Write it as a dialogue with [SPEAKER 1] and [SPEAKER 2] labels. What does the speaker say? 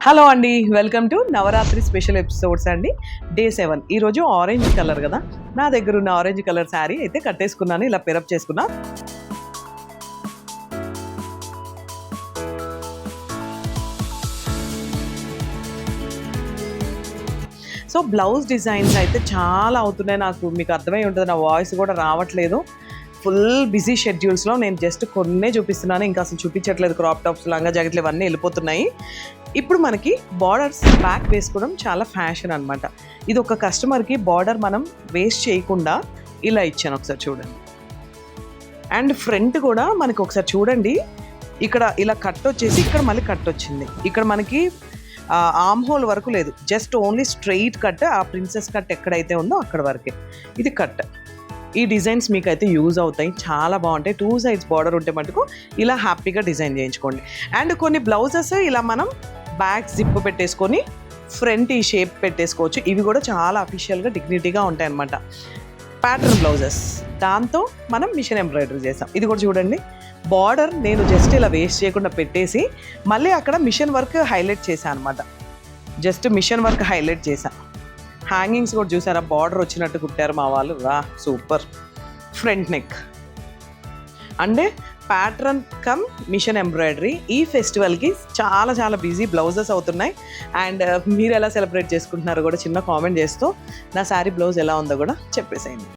[SPEAKER 1] Hello అండి, welcome to Navratri special episodes అండి. Day 7 ఈరోజు ఆరెంజ్ కలర్ కదా, నా దగ్గర ఉన్న ఆరెంజ్ కలర్ శారీ అయితే కట్టేసుకున్నాను, ఇలా పిరప్ చేసుకున్నా. సో బ్లౌజ్ డిజైన్స్ అయితే చాలా అవుతున్నాయి, నాకు మీకు అర్థమై ఉంటుంది, నా వాయిస్ కూడా రావట్లేదు. ఫుల్ బిజీ షెడ్యూల్స్లో నేను జస్ట్ కొన్నే చూపిస్తున్నాను, ఇంకా అసలు చూపించట్లేదు. క్రాప్ టాప్స్, లంగా జాకెట్లు ఇవన్నీ వెళ్ళిపోతున్నాయి. ఇప్పుడు మనకి బార్డర్స్ బ్యాక్ వేసుకోవడం చాలా ఫ్యాషన్ అనమాట. ఇది ఒక కస్టమర్కి బార్డర్ మనం వేస్ట్ చేయకుండా ఇలా ఇచ్చాను, ఒకసారి చూడండి. అండ్ ఫ్రంట్ కూడా మనకి ఒకసారి చూడండి, ఇక్కడ ఇలా కట్ వచ్చేసి ఇక్కడ మళ్ళీ కట్ వచ్చింది. ఇక్కడ మనకి ఆర్మ్ హోల్ వరకు లేదు, జస్ట్ ఓన్లీ స్ట్రెయిట్ కట్. ఆ ప్రిన్సెస్ కట్ ఎక్కడైతే ఉందో అక్కడ వరకే ఇది కట్. ఈ డిజైన్స్ మీకు అయితే యూజ్ అవుతాయి, చాలా బాగుంటాయి. 2 సైడ్స్ బార్డర్ ఉంటే మటుకు ఇలా హ్యాపీగా డిజైన్ చేయించుకోండి. అండ్ కొన్ని బ్లౌజెస్ ఇలా మనం బ్యాక్ జిప్ పెట్టేసుకొని ఫ్రంట్ ఈ షేప్ పెట్టేసుకోవచ్చు. ఇవి కూడా చాలా అఫీషియల్గా డిగ్నిటీగా ఉంటాయి అన్నమాట. ప్యాటర్న్ బ్లౌజెస్, దాంతో మనం మిషన్ ఎంబ్రాయిడరీ చేసాం. ఇది కూడా చూడండి, బార్డర్ నేను జస్ట్ ఇలా వేస్ట్ చేయకుండా పెట్టేసి మళ్ళీ అక్కడ మిషన్ వర్క్ హైలైట్ చేశాను అనమాట. జస్ట్ మిషన్ వర్క్ హైలైట్ చేశాను. హ్యాంగింగ్స్ కూడా చూసారా, బార్డర్ వచ్చినట్టు కుట్టారు మా వాళ్ళు, వా సూపర్. ఫ్రంట్ నెక్ అంటే ప్యాటర్న్ కమ్ మిషన్ ఎంబ్రాయిడరీ. ఈ ఫెస్టివల్కి చాలా చాలా బిజీ బ్లౌజెస్ అవుతున్నాయి. అండ్ మీరు ఎలా సెలబ్రేట్ చేసుకుంటున్నారో కూడా చిన్న కామెంట్ చేస్తూ నా శారీ బ్లౌజ్ ఎలా ఉందో కూడా చెప్పేసేయండి.